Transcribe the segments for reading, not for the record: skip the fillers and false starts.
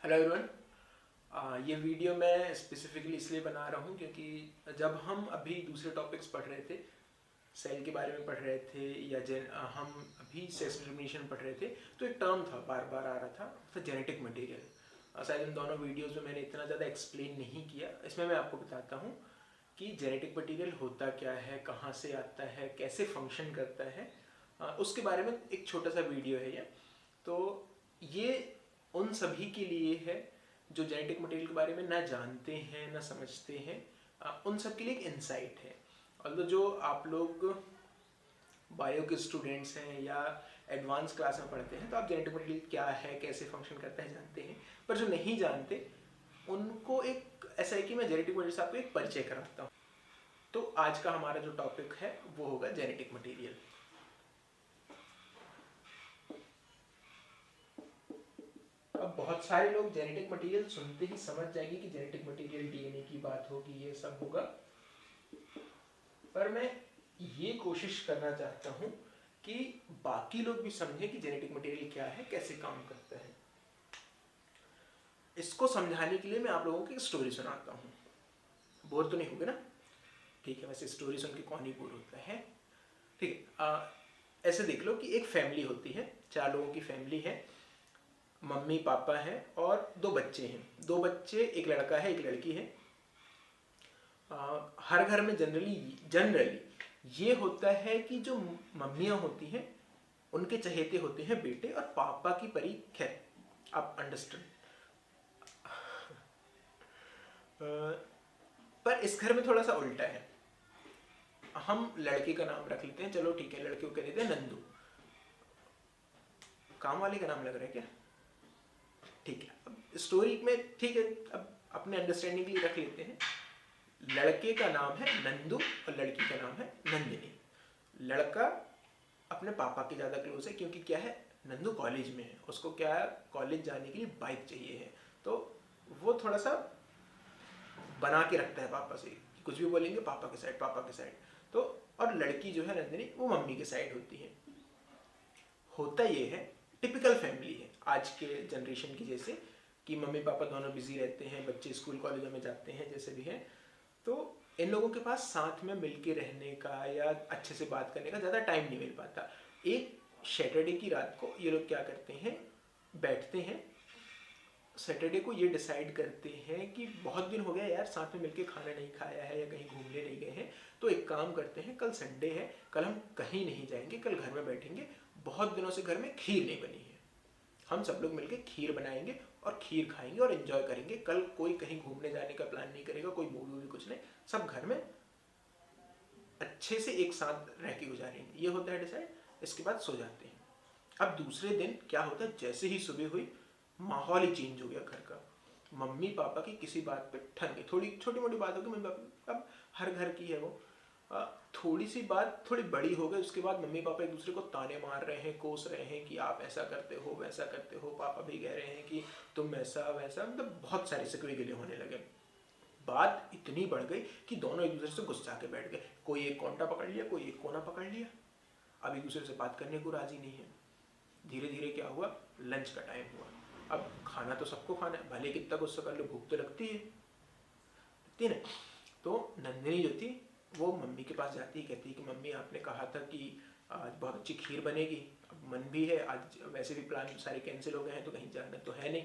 Hello everyone. ये video मैं specifically इसलिए बना रहा हूँ क्योंकि जब हम अभी दूसरे टॉपिक्स पढ़ रहे थे, सेल के बारे में पढ़ रहे थे या हम अभी सेक्स डिस्क्रिमिनेशन पढ़ रहे थे, तो एक टर्म था बार बार आ रहा था जेनेटिक मटेरियल। शायद इन दोनों वीडियोज़ में मैंने इतना ज़्यादा एक्सप्लेन नहीं किया। इसमें मैं आपको बताता हूँ कि जेनेटिक मटेरियल होता क्या है, कहाँ से आता है, कैसे फंक्शन करता है, उसके बारे में एक छोटा सा वीडियो है ये। तो ये उन सभी के लिए है जो जेनेटिक मटेरियल के बारे में ना जानते हैं ना समझते हैं, उन सब के लिए एक इंसाइट है। और जो आप लोग बायो के स्टूडेंट्स हैं या एडवांस क्लास में पढ़ते हैं तो आप जेनेटिक मटेरियल क्या है, कैसे फंक्शन करता है जानते हैं, पर जो नहीं जानते उनको एक ऐसा है कि मैं जेनेटिक मटेरियल से आपको एक परिचय कराता हूँ। तो आज का हमारा जो टॉपिक है वो होगा जेनेटिक मटेरियल। अब बहुत सारे लोग जेनेटिक मटेरियल सुनते ही समझ जाएंगे कि जेनेटिक मटेरियल डीएनए की बात होगी, ये सब होगा, पर मैं ये कोशिश करना चाहता हूँ कि बाकी लोग भी समझें कि जेनेटिक मटेरियल क्या है, कैसे काम करता है। इसको समझाने के लिए मैं आप लोगों को एक स्टोरी सुनाता हूँ। बोर तो नहीं होगे ना? ठीक है, वैसे स्टोरी सुन के कौन ही बोर होता है। ठीक है, ऐसे देख लो कि एक फैमिली होती है, 4 लोगों की फैमिली है। मम्मी पापा हैं और 2 बच्चे हैं। 2 बच्चे, एक लड़का है एक लड़की है। हर घर में जनरली ये होता है कि जो मम्मियाँ होती हैं उनके चहेते होते हैं बेटे और पापा की परी। खैर, आप अंडरस्टैंड। पर इस घर में थोड़ा सा उल्टा है। हम लड़के का नाम रख लेते हैं, चलो ठीक है, लड़के को कह देते हैं नंदू। काम वाले का नाम लग रहा है क्या? ठीक है, अब स्टोरी में ठीक है, अब अपने अंडरस्टैंडिंग के लिए रख लेते हैं। लड़के का नाम है नंदू और लड़की का नाम है नंदिनी। लड़का अपने पापा के ज़्यादा क्लोज है क्योंकि क्या है, नंदू कॉलेज में है, उसको क्या है, कॉलेज जाने के लिए बाइक चाहिए है, तो वो थोड़ा सा बना के रखता है पापा से, कुछ भी बोलेंगे पापा के साइड, पापा के साइड। तो और लड़की जो है नंदिनी, वो मम्मी के साइड होती है। होता ये है, टिपिकल फैमिली है आज के जनरेशन की, जैसे कि मम्मी पापा दोनों बिजी रहते हैं, बच्चे स्कूल कॉलेजों में जाते हैं, जैसे भी है। तो इन लोगों के पास साथ में मिलके रहने का या अच्छे से बात करने का ज़्यादा टाइम नहीं मिल पाता। एक सैटरडे की रात को ये लोग क्या करते हैं, बैठते हैं। सैटरडे को ये डिसाइड करते हैं कि बहुत दिन हो गया यार साथ में मिलके खाना नहीं खाया है या कहीं घूमने नहीं गए हैं, तो एक काम करते हैं, कल संडे है, कल हम कहीं नहीं जाएंगे, कल घर में बैठेंगे। बहुत दिनों से घर में खीर नहीं बनी है, हम सब लोग मिलके खीर बनाएंगे और खीर खाएंगे और एंजॉय करेंगे। कल कोई कहीं घूमने जाने का प्लान नहीं करेगा, कोई मूवी वूवी कुछ नहीं, सब घर में अच्छे से एक साथ रह के गुजारेंगे। ये होता है डिसाइड। इसके बाद सो जाते हैं। अब दूसरे दिन क्या होता है, जैसे ही सुबह हुई माहौल ही चेंज हो गया घर का। मम्मी पापा की किसी बात पे ठन गई, थोड़ी छोटी मोटी बात होगी मम्मी पापा, अब हर घर की है वो। थोड़ी सी बात थोड़ी बड़ी हो गई, उसके बाद मम्मी पापा एक दूसरे को ताने मार रहे हैं, कोस रहे हैं कि आप ऐसा करते हो वैसा करते हो। पापा भी कह रहे हैं कि तुम ऐसा वैसा, मतलब बहुत सारे सिकवे गिले होने लगे। बात इतनी बढ़ गई कि दोनों एक दूसरे से गुस्सा के बैठ गए। कोई एक कोंटा पकड़ लिया, कोई एक कोना पकड़ लिया। अब एक दूसरे से बात करने को राजी नहीं है। धीरे धीरे क्या हुआ, लंच का टाइम हुआ। अब खाना तो सबको खाना है, भले कितना गुस्सा कर लो, भूख तो लगती है, लगती है ना। तो नंदिनी जो थी वो मम्मी के पास जाती है, कहती है कि मम्मी आपने कहा था कि आज बहुत अच्छी खीर बनेगी, अब मन भी है, आज वैसे भी प्लान सारे कैंसिल हो गए हैं तो कहीं जाना तो है नहीं,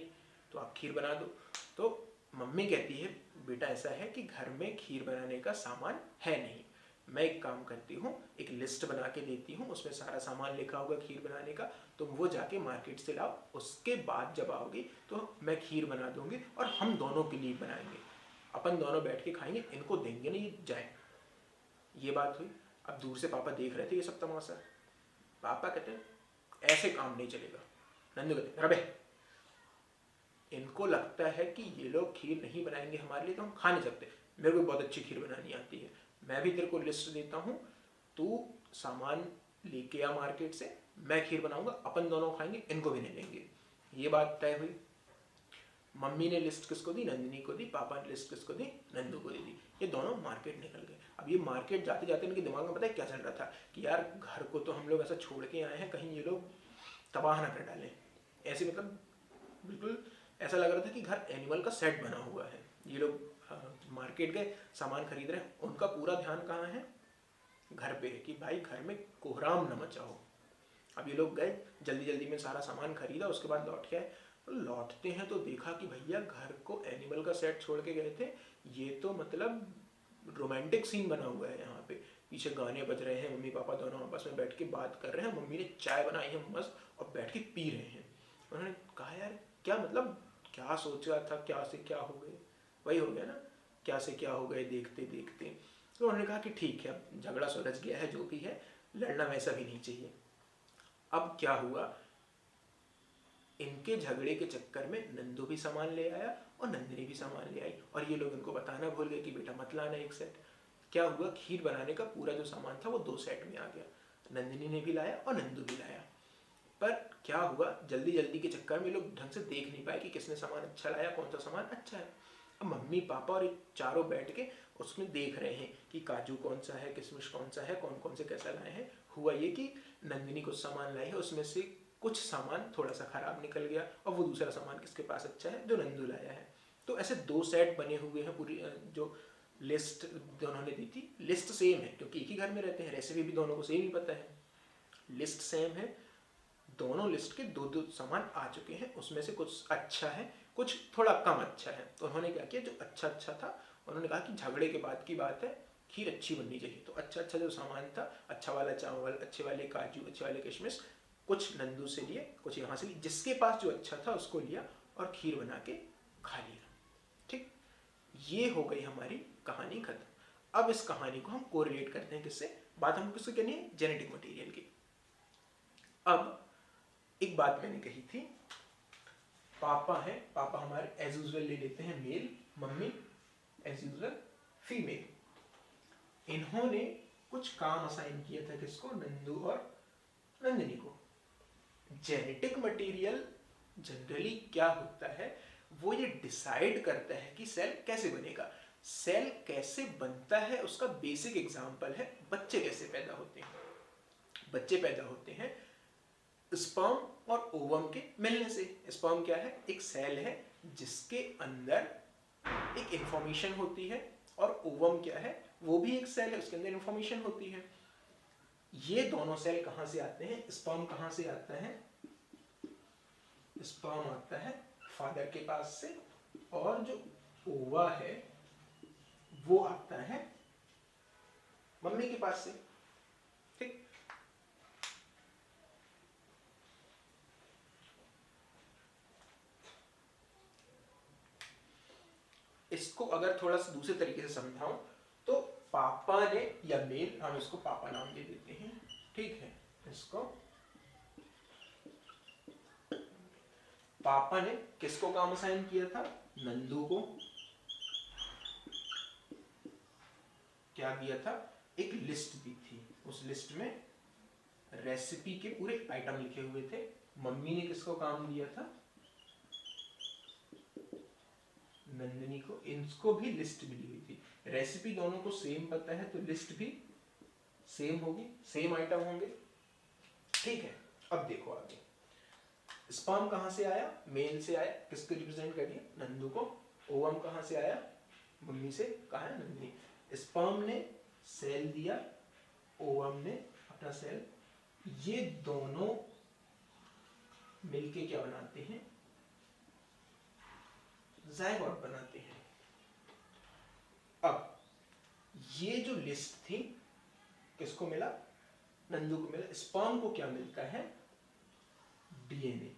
तो आप खीर बना दो। तो मम्मी कहती है बेटा ऐसा है कि घर में खीर बनाने का सामान है नहीं, मैं एक काम करती हूँ, एक लिस्ट बना के देती हूँ, उसमें सारा सामान लिखा होगा खीर बनाने का, तुम वो जाके मार्केट से लाओ, उसके बाद जब आओगी तो मैं खीर बना दूंगी और हम दोनों के लिए बनाएंगे, अपन दोनों बैठ के खाएंगे, इनको देंगे नहीं जाए। ये बात हुई। अब दूर से पापा देख रहे थे ये सब तमाशा। पापा कहते हैं ऐसे काम नहीं चलेगा। नंदू कहते रबे, इनको लगता है कि ये लोग खीर नहीं बनाएंगे हमारे लिए तो हम खा नहीं सकते। मेरे को बहुत अच्छी खीर बनानी आती है, मैं भी तेरे को लिस्ट देता हूँ, तू सामान लेके आ मार्केट से, मैं खीर बनाऊंगा, अपन दोनों खाएंगे, इनको भी नहीं देंगे। ये बात तय हुई। मम्मी ने लिस्ट किसको दी, नंदिनी को दी। पापा ने लिस्ट किसको दी, नंदू को दी। ये दोनों मार्केट निकल गए। अब ये मार्केट जाते जाते इनके दिमाग में पता है क्या चल रहा था कि यार घर को तो हम लोग ऐसा छोड़ के आए हैं, कहीं ये लोग तबाह ना कर डालें। ऐसे मतलब बिल्कुल ऐसा लग रहा था कि घर एनिमल का सेट बना हुआ है। ये लोग मार्केट गए, सामान खरीद रहे हैं, उनका पूरा ध्यान कहाँ है? घर पे है कि भाई घर में कोहराम न मचाओ। अब ये लोग गए, जल्दी जल्दी में सारा सामान खरीदा, उसके बाद लौट के आए। लौटते हैं तो देखा कि भैया घर को एनिमल का सेट छोड़ के गए थे, ये तो मतलब रोमांटिक सीन बना हुआ है यहाँ पे। पीछे गाने बज रहे हैं, मम्मी पापा दोनों आपस में बैठ के बात कर रहे हैं, मम्मी ने चाय बनाई है मस्त और बैठ के पी रहे हैं। उन्होंने कहा यार क्या मतलब, क्या सोच रहा था, क्या से क्या हो गए, वही हो गया ना, क्या से क्या हो गए देखते देखते। तो उन्होंने कहा कि ठीक है, अब झगड़ा सुलझ गया है, जो भी है, लड़ना वैसा भी नहीं चाहिए। अब क्या हुआ, इनके झगड़े के चक्कर में नंदू भी सामान ले आया और नंदिनी भी सामान ले आई, और ये लोग इनको बताना भूल गए कि बेटा मत लाना एक सेट। क्या हुआ, खीर बनाने का पूरा जो सामान था वो 2 सेट में आ गया। नंदिनी ने भी लाया और नंदू भी लाया। पर क्या हुआ, जल्दी जल्दी के चक्कर में लोग ढंग से देख नहीं पाए कि किसने सामान अच्छा लाया, कौन सा सामान अच्छा है। अब मम्मी पापा और चारों बैठ के उसमें देख रहे हैं कि काजू कौन सा है, किशमिश कौन सा है, कौन कौन से कैसा लाए हैं। हुआ ये कि नंदिनी कुछ सामान लाई है, उसमें से कुछ सामान थोड़ा सा खराब निकल गया, और वो दूसरा सामान किसके पास अच्छा है, जो नंदू लाया है। तो ऐसे 2 सेट बने हुए हैं। पूरी जो लिस्ट दोनों ने दी थी, लिस्ट सेम है क्योंकि एक ही घर में रहते हैं, रेसिपी भी दोनों को सेम ही पता है, लिस्ट सेम है। दोनों लिस्ट के 2-2 सामान आ चुके हैं, उसमें से कुछ अच्छा है, कुछ थोड़ा कम अच्छा है। तो उन्होंने क्या किया, जो अच्छा अच्छा था, उन्होंने कहा कि झगड़े के बाद की बात है, खीर अच्छी बननी चाहिए। तो अच्छा अच्छा जो सामान था, अच्छा वाला चावल, अच्छे वाले काजू, अच्छे वाले किशमिश, कुछ नंदू से लिए, कुछ यहाँ से लिए, जिसके पास जो अच्छा था उसको लिया और खीर बना के खा लिया। ठीक, ये हो गई हमारी कहानी खत्म। अब इस कहानी को हम कोरिलेट करते हैं किससे, बात हम किससे करनी है, जेनेटिक मटेरियल की। अब एक बात मैंने कही थी, पापा है, पापा हमारे एज यूजुअल ले लेते हैं मेल, मम्मी एज यूजुअल फीमेल। इन्होंने कुछ काम असाइन किया था किसको, नंदू और नंदिनी को। जेनेटिक मटेरियल जनरली क्या होता है, वो ये डिसाइड करता है कि सेल कैसे बनेगा। सेल कैसे बनता है उसका बेसिक एग्जांपल है बच्चे कैसे पैदा होते हैं। बच्चे पैदा होते हैं स्पर्म और ओवम के मिलने से। स्पर्म क्या है, एक सेल है जिसके अंदर एक इंफॉर्मेशन होती है, और ओवम क्या है, वो भी एक सेल है, उसके अंदर इंफॉर्मेशन होती है। ये दोनों सेल कहां से आते हैं, स्पर्म कहां से आता है, स्पर्म आता है फादर के पास से, और जो ओवा है वो आता है मम्मी के पास से। ठीक, इसको अगर थोड़ा सा दूसरे तरीके से समझाऊं तो पापा ने, या मेल, हम इसको पापा नाम दे देते हैं, ठीक है। इसको पापा ने किसको काम असाइन किया था, नंदू को। क्या दिया था, एक लिस्ट दी थी, उस लिस्ट में रेसिपी के पूरे आइटम लिखे हुए थे। मम्मी ने किसको काम दिया था, नंदिनी को। इनको भी लिस्ट मिली हुई थी, रेसिपी दोनों को सेम पता है तो लिस्ट भी सेम होगी, सेम आइटम होंगे। ठीक है, अब देखो आगे, स्पर्म कहां से आया, मेल से आया, किसको रिप्रेजेंट करिए, नंदू को। ओवम कहां से आया, मम्मी से, कहा है नंदिनी। स्पर्म ने सेल दिया, ओवम ने अपना सेल, ये दोनों मिलके क्या बनाते हैं, ज़ायगोट बनाते हैं। अब ये जो लिस्ट थी किसको मिला, नंदू को मिला। स्पर्म को क्या मिलता है, डीएनए।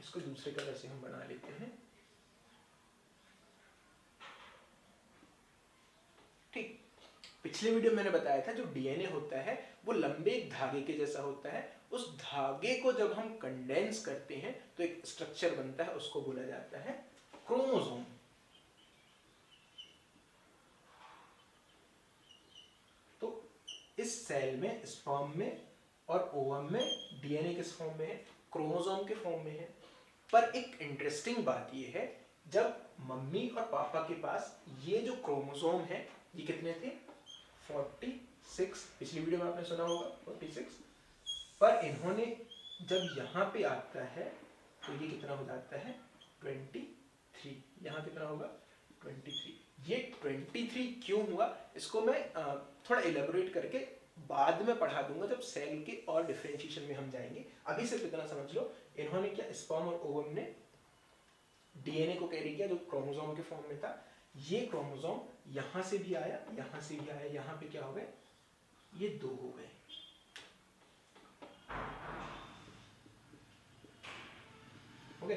इसको दूसरे कलर से हम बना लेते हैं। ठीक, पिछले वीडियो में मैंने बताया था जो डीएनए होता है वो लंबे धागे के जैसा होता है। उस धागे को जब हम कंडेंस करते हैं तो एक स्ट्रक्चर बनता है, उसको बोला जाता है क्रोमोसोम। तो इस सेल में, स्पर्म में और ओवम में डीएनए किस फॉर्म में है, क्रोमोसोम के फॉर्म में है। पर एक इंटरेस्टिंग बात यह है, जब मम्मी और पापा के पास ये जो क्रोमोसोम है, ये कितने थे, 46, पिछली वीडियो में आपने सुना होगा 46, और इन्होंने जब यहाँ पे आता है तो ये कितना हो जाता है 23, यहाँ कितना होगा 23। ये 23 क्यों हुआ इसको मैं थोड़ा एलेबोरेट करके बाद में पढ़ा दूंगा जब सेल के और डिफरेंशिएशन में हम जाएंगे। अभी सिर्फ इतना समझ लो, इन्होंने क्या स्पर्म और ओवम ने डीएनए को कैरी किया जो क्रोमोसोम के फॉर्म में था। ये क्रोमोसोम यहाँ से भी आया, यहाँ से भी आया, यहाँ पे क्या हो गए, ये 2 हो गए। ओके,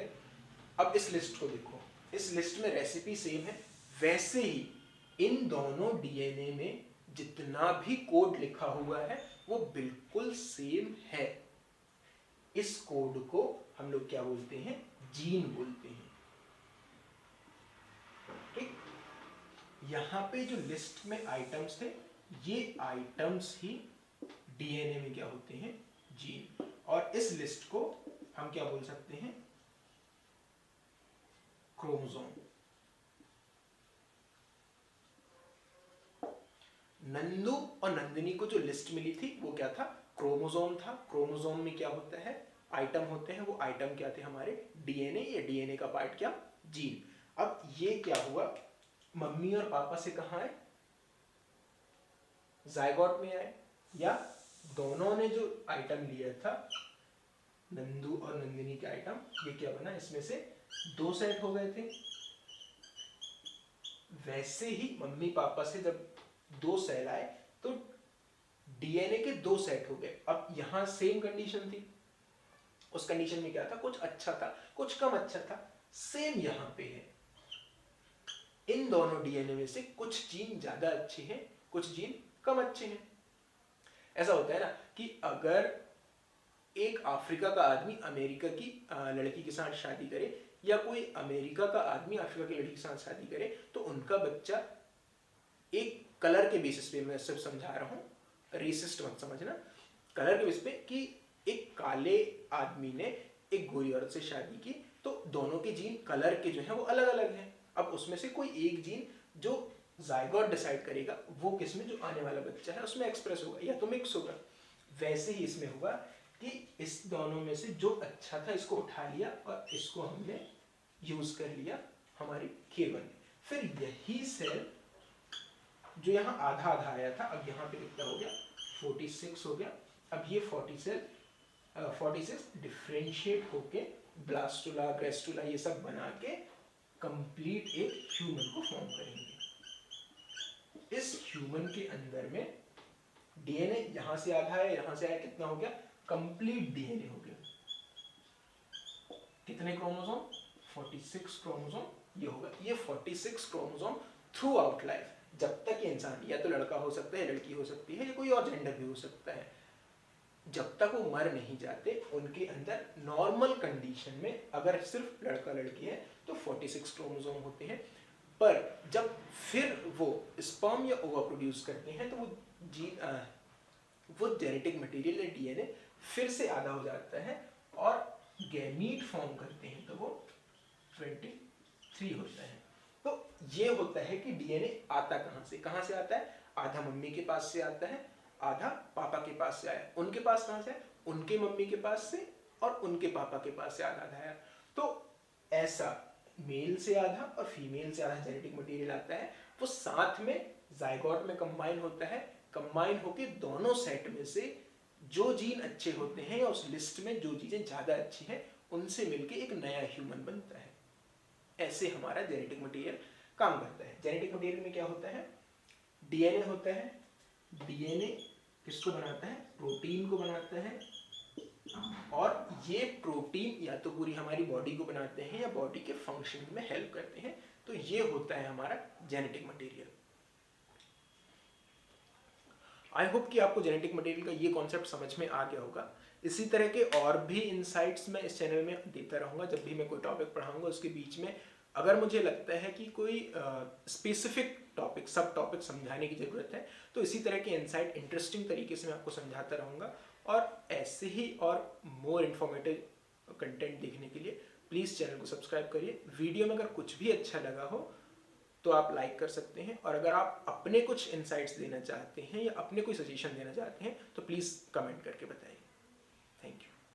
अब इस लिस्ट को देखो, इस लिस्ट में रेसिपी सेम है। वैसे ही इन दोनों डीएनए में जितना भी कोड लिखा हुआ है वो बिल्कुल सेम है। इस कोड को हम लोग क्या बोलते हैं, जीन बोलते हैं। ठीक, यहां पे जो लिस्ट में आइटम्स थे ये आइटम्स ही डीएनए में क्या होते हैं, जीन। और इस लिस्ट को हम क्या बोल सकते हैं, क्रोमोसोम। नंदू और नंदिनी को जो लिस्ट मिली थी वो क्या था, क्रोमोसोम था। क्रोमोसोम में क्या होता है, आइटम होते हैं। वो आइटम क्या थे हमारे, डीएनए, या डीएनए का पार्ट क्या, जीन। अब ये क्या हुआ, मम्मी और पापा से कहाँ आए, जायगोट में आए, या दोनों ने जो आइटम लिया था नंदू और नंदिनी के आइटम, ये क्या बना, इसमें से 2 सेट हो गए थे। वैसे ही मम्मी पापा से जब 2 सेल आए तो डीएनए के 2 सेट हो गए। अब यहां सेम कंडीशन थी, उस कंडीशन में क्या था, कुछ अच्छा था कुछ कम अच्छा था। सेम यहां पे है, इन दोनों डीएनए में से कुछ जीन ज्यादा अच्छे हैं, कुछ जीन कम अच्छे हैं। ऐसा होता है ना कि अगर एक अफ्रीका का आदमी अमेरिका की लड़की के साथ शादी करे, या कोई अमेरिका का आदमी अफ्रीका की लड़की के साथ शादी करे, तो उनका बच्चा एक कलर के बेसिस पे, मैं सिर्फ समझा रहा हूँ, रेसिस्ट मत समझना, कलर के बेसिस पे कि एक काले आदमी ने एक गोरी औरत से शादी की तो दोनों के जीन कलर के जो है वो अलग अलग हैं। अब उसमें से कोई एक जीन जो जायगोट डिसाइड करेगा वो किसमें जो आने वाला बच्चा है उसमें एक्सप्रेस होगा या तो मिक्स होगा। वैसे ही इसमें हुआ कि इस दोनों में से जो अच्छा था इसको उठा लिया और इसको हमने यूज कर लिया हमारी K1 में। फिर यही सेल जो यहाँ आधा आधा आया था, अब यहाँ पे कितना हो गया, 46 हो गया। अब ये 46 डिफ्रेंशिएट होके ब्लास्टुला, ग्रेस्टुला ये सब बना के कंप्लीट एक ह्यूमन को फॉर्म करेंगे। इस ह्यूमन के अंदर में डीएनए यहाँ से आधा है, यहाँ से आया, कितना हो गया, कंप्लीट डीएनए हो गया। कितने क्रोमोसोम, 46 क्रोमोसोम ये होगा। ये 46 क्रोमोसोम थ्रू आउट लाइफ, जब तक ये इंसान, या तो लड़का हो सकता है, लड़की हो सकती है, या कोई और जेंडर भी हो सकता है, जब तक वो मर नहीं जाते उनके अंदर नॉर्मल कंडीशन में अगर सिर्फ लड़का लड़की है तो 46 क्रोमोसोम होते हैं। पर जब फिर वो स्पर्म या ओवा प्रोड्यूस करते हैं तो वो जेनेटिक मटेरियल या डीएनए फिर से आधा हो जाता है और गैमीट फॉर्म करते हैं तो वो 23 होता है। तो ये होता है कि डीएनए आता कहाँ से आता है, आधा मम्मी के पास से आता है, आधा पापा के पास से आया। उनके पास कहाँ से है, उनके मम्मी के पास से और उनके पापा के पास से आधा आधा आया। तो ऐसा मेल से आधा और फीमेल से आधा जेनेटिक मटेरियल आता है, वो साथ में जायगोट में कंबाइन होता है। कंबाइन होके दोनों सेट में से जो जीन अच्छे होते हैं या उस लिस्ट में जो चीजें ज्यादा अच्छी हैं उनसे मिलके एक नया ह्यूमन बनता है। ऐसे हमारा जेनेटिक मटेरियल काम करता है। जेनेटिक मटेरियल में क्या होता है, डीएनए होता है। डीएनए किसको बनाता है, प्रोटीन को बनाता है, और ये प्रोटीन या तो पूरी हमारी बॉडी को बनाते हैं या बॉडी के फंक्शन में हेल्प करते हैं। तो ये होता है हमारा जेनेटिक मटेरियल। आई होप कि आपको जेनेटिक मटेरियल का ये कॉन्सेप्ट समझ में आ गया होगा। इसी तरह के और भी इनसाइट्स मैं इस चैनल में देता रहूँगा। जब भी मैं कोई टॉपिक पढ़ाऊँगा उसके बीच में अगर मुझे लगता है कि कोई स्पेसिफिक टॉपिक, सब टॉपिक समझाने की ज़रूरत है तो इसी तरह के इनसाइट इंटरेस्टिंग तरीके से मैं आपको समझाता रहूँगा। और ऐसे ही और मोर इन्फॉर्मेटिव कंटेंट देखने के लिए प्लीज़ चैनल को सब्सक्राइब करिए। वीडियो में अगर कुछ भी अच्छा लगा हो तो आप लाइक कर सकते हैं, और अगर आप अपने कुछ इनसाइट्स देना चाहते हैं या अपने कोई सजेशन देना चाहते हैं तो प्लीज़ कमेंट करके बताएं।